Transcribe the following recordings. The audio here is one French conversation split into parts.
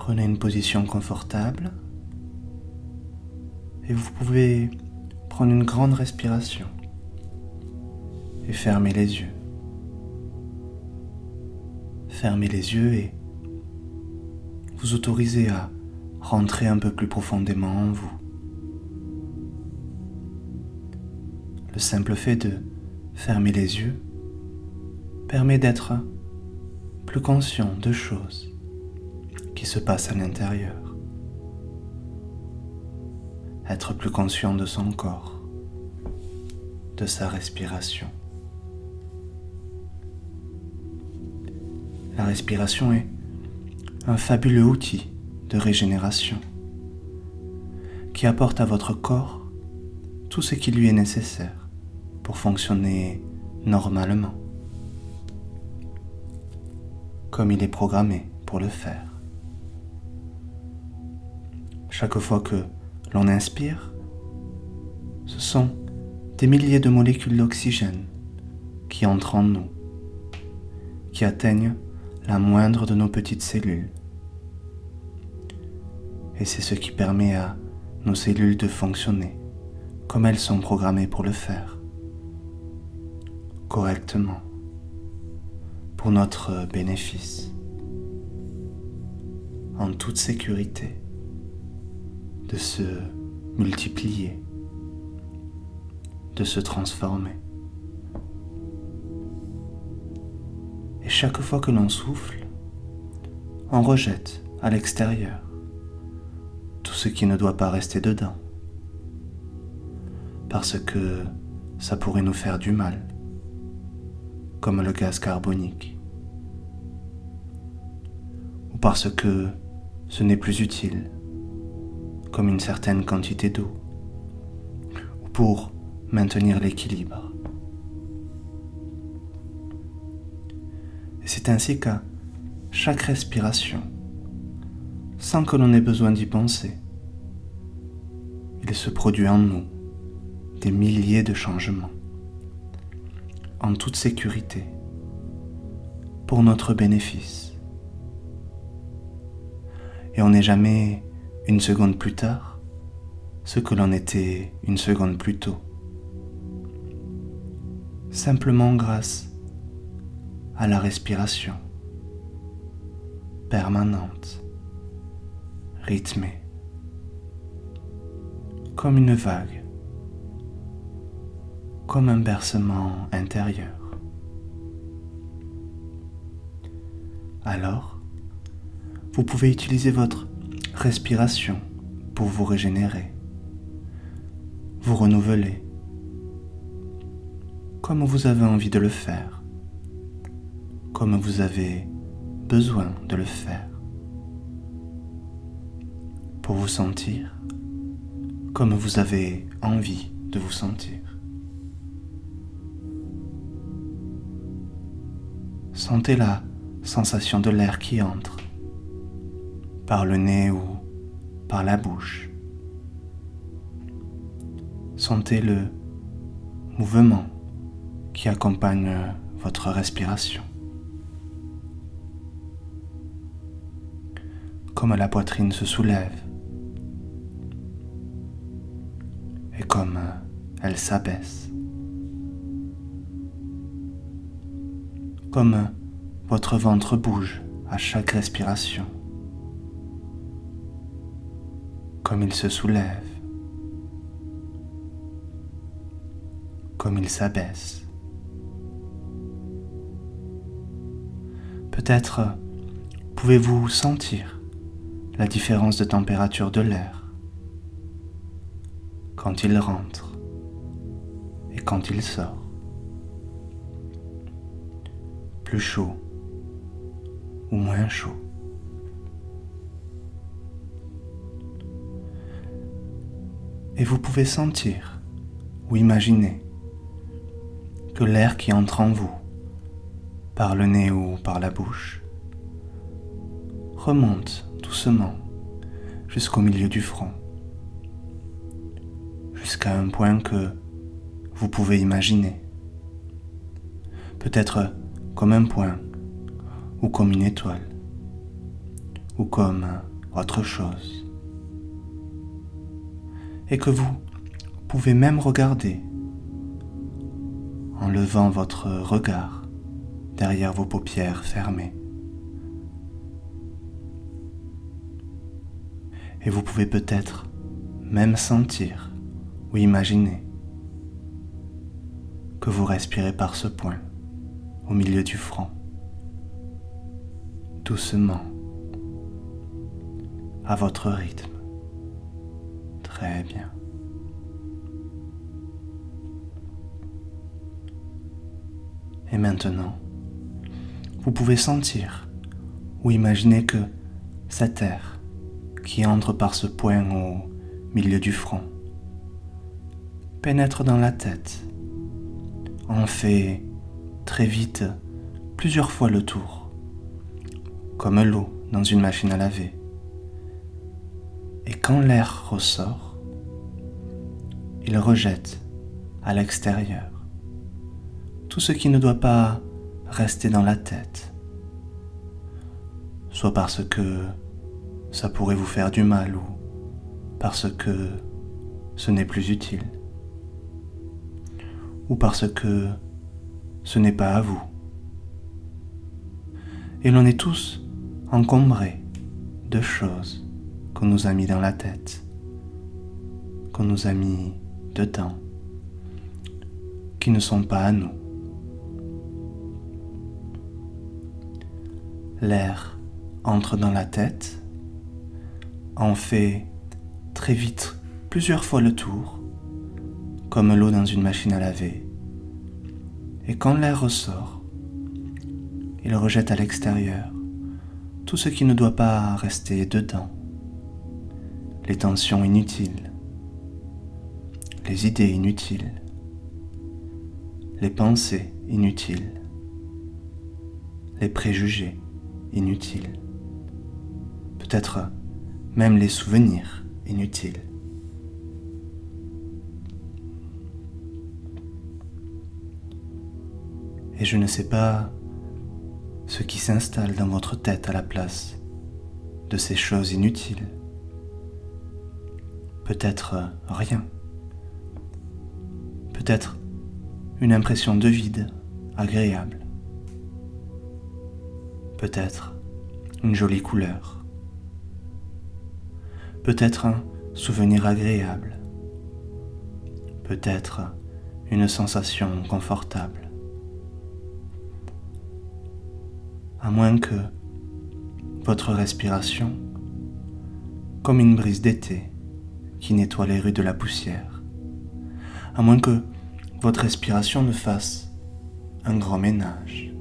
Prenez une position confortable et vous pouvez prendre une grande respiration et fermer les yeux. Fermez les yeux et vous autorisez à rentrer un peu plus profondément en vous. Le simple fait de fermer les yeux permet d'être plus conscient de choses qui se passent à l'intérieur. Être plus conscient de son corps, de sa respiration. La respiration est un fabuleux outil de régénération qui apporte à votre corps tout ce qui lui est nécessaire pour fonctionner normalement, comme il est programmé pour le faire. Chaque fois que l'on inspire, ce sont des milliers de molécules d'oxygène qui entrent en nous, qui atteignent la moindre de nos petites cellules. Et c'est ce qui permet à nos cellules de fonctionner comme elles sont programmées pour le faire, correctement, pour notre bénéfice, en toute sécurité, de se multiplier, de se transformer. Et chaque fois que l'on souffle, on rejette à l'extérieur tout ce qui ne doit pas rester dedans, parce que ça pourrait nous faire du mal, comme le gaz carbonique, ou parce que ce n'est plus utile, comme une certaine quantité d'eau, ou pour maintenir l'équilibre. Et c'est ainsi qu'à chaque respiration, sans que l'on ait besoin d'y penser, il se produit en nous des milliers de changements, en toute sécurité, pour notre bénéfice. Et on n'est jamais une seconde plus tard ce que l'on était une seconde plus tôt, simplement grâce à la respiration permanente, rythmée, comme une vague, comme un bercement intérieur. Alors, vous pouvez utiliser votre respiration pour vous régénérer, vous renouveler, comme vous avez envie de le faire, comme vous avez besoin de le faire, pour vous sentir comme vous avez envie de vous sentir. Sentez la sensation de l'air qui entre par le nez ou par la bouche. Sentez le mouvement qui accompagne votre respiration. Comme la poitrine se soulève et comme elle s'abaisse. Comme votre ventre bouge à chaque respiration. Comme il se soulève. Comme il s'abaisse. Peut-être pouvez-vous sentir la différence de température de l'air quand il rentre et quand il sort. Plus chaud ou moins chaud. Et vous pouvez sentir ou imaginer que l'air qui entre en vous, par le nez ou par la bouche, remonte doucement jusqu'au milieu du front, jusqu'à un point que vous pouvez imaginer, peut-être comme un point, ou comme une étoile, ou comme autre chose. Et que vous pouvez même regarder en levant votre regard derrière vos paupières fermées. Et vous pouvez peut-être même sentir ou imaginer que vous respirez par ce point, au milieu du front, doucement, à votre rythme. Très bien. Et maintenant, vous pouvez sentir ou imaginer que cet air qui entre par ce point au milieu du front pénètre dans la tête, en fait très vite plusieurs fois le tour, comme l'eau dans une machine à laver. Et quand l'air ressort, il rejette à l'extérieur tout ce qui ne doit pas rester dans la tête, soit parce que ça pourrait vous faire du mal ou parce que ce n'est plus utile, ou parce que ce n'est pas à vous. Et l'on est tous encombrés de choses qu'on nous a mis dans la tête, qu'on nous a mis dedans, qui ne sont pas à nous. L'air entre dans la tête, en fait très vite plusieurs fois le tour, comme l'eau dans une machine à laver. Et quand l'air ressort, il rejette à l'extérieur tout ce qui ne doit pas rester dedans. Les tensions inutiles, les idées inutiles, les pensées inutiles, les préjugés inutiles, peut-être même les souvenirs inutiles. Et je ne sais pas ce qui s'installe dans votre tête à la place de ces choses inutiles. Peut-être rien. Peut-être une impression de vide agréable. Peut-être une jolie couleur. Peut-être un souvenir agréable. Peut-être une sensation confortable. À moins que votre respiration, comme une brise d'été qui nettoie les rues de la poussière, à moins que votre respiration ne fasse un grand ménage,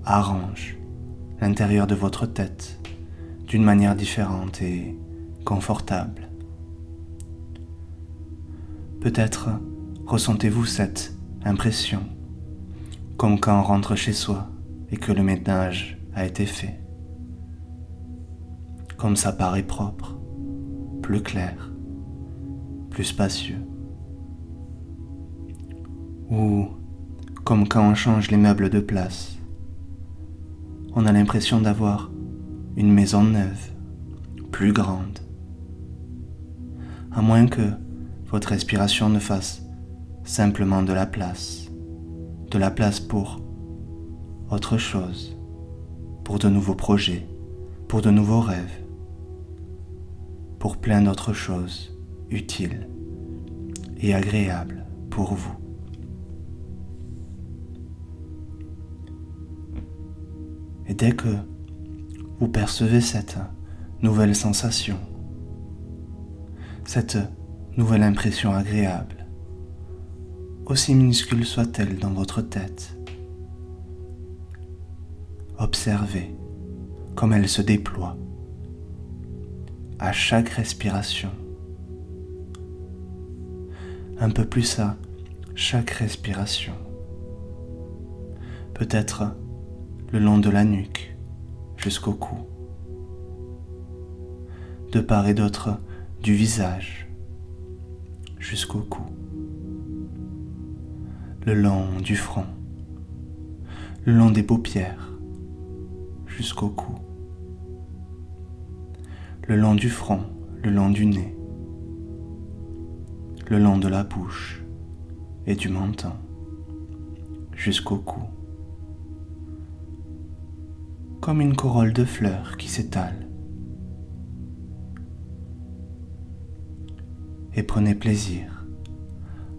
arrange l'intérieur de votre tête d'une manière différente et confortable. Peut-être ressentez-vous cette impression, comme quand on rentre chez soi et que le ménage a été fait. Comme ça paraît propre, plus clair, plus spacieux. Ou comme quand on change les meubles de place, on a l'impression d'avoir une maison neuve, plus grande. À moins que votre respiration ne fasse simplement de la place pour autre chose, pour de nouveaux projets, pour de nouveaux rêves, pour plein d'autres choses utiles et agréables pour vous. Et dès que vous percevez cette nouvelle sensation, cette nouvelle impression agréable, aussi minuscule soit-elle dans votre tête, observez comme elle se déploie à chaque respiration, un peu plus à chaque respiration, peut-être le long de la nuque jusqu'au cou, de part et d'autre du visage jusqu'au cou, le long du front, le long des paupières jusqu'au cou, le long du front, le long du nez, le long de la bouche et du menton, jusqu'au cou, comme une corolle de fleurs qui s'étale. Et prenez plaisir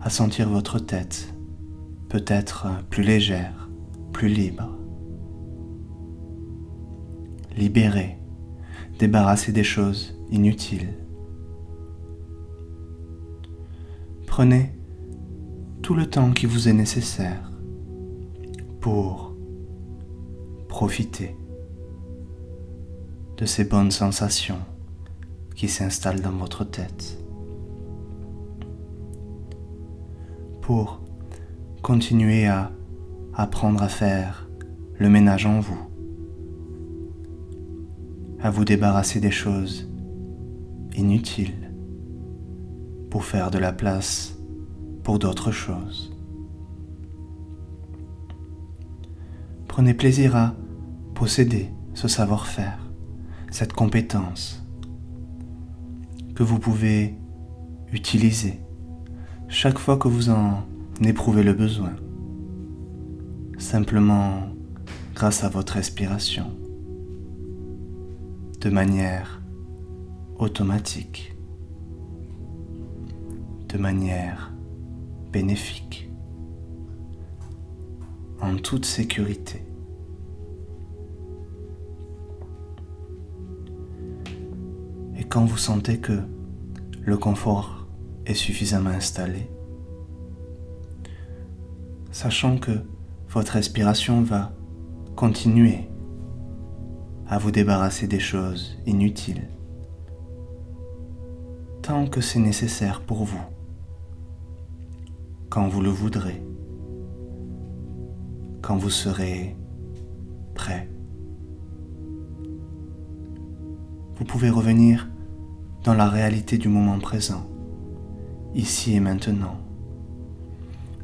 à sentir votre tête peut-être plus légère, plus libre, libérée, débarrassée des choses inutiles. Prenez tout le temps qui vous est nécessaire pour profiter de ces bonnes sensations qui s'installent dans votre tête, pour continuer à apprendre à faire le ménage en vous, à vous débarrasser des choses inutiles pour faire de la place pour d'autres choses. Prenez plaisir à posséder ce savoir-faire, cette compétence que vous pouvez utiliser chaque fois que vous en éprouvez le besoin, simplement grâce à votre respiration, de manière automatique, de manière bénéfique, en toute sécurité. Et quand vous sentez que le confort est suffisamment installé, sachant que votre respiration va continuer à vous débarrasser des choses inutiles, tant que c'est nécessaire pour vous, quand vous le voudrez, quand vous serez prêt. Vous pouvez revenir dans la réalité du moment présent, ici et maintenant,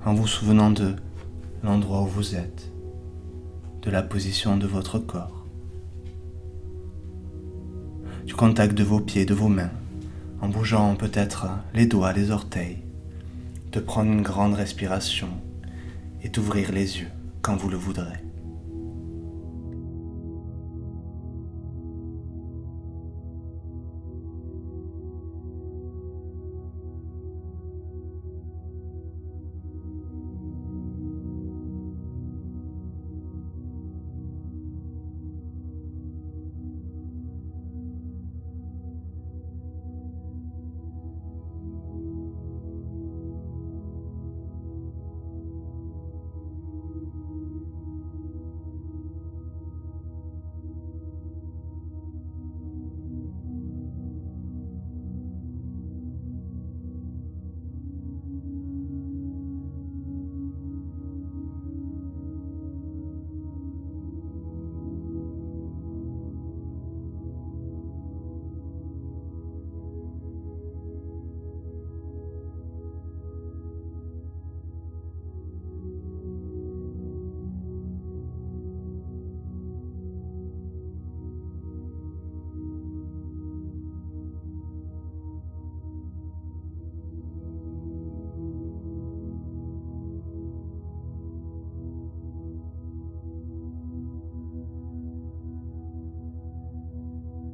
en vous souvenant de l'endroit où vous êtes, de la position de votre corps, du contact de vos pieds, de vos mains, en bougeant peut-être les doigts, les orteils, de prendre une grande respiration et d'ouvrir les yeux quand vous le voudrez.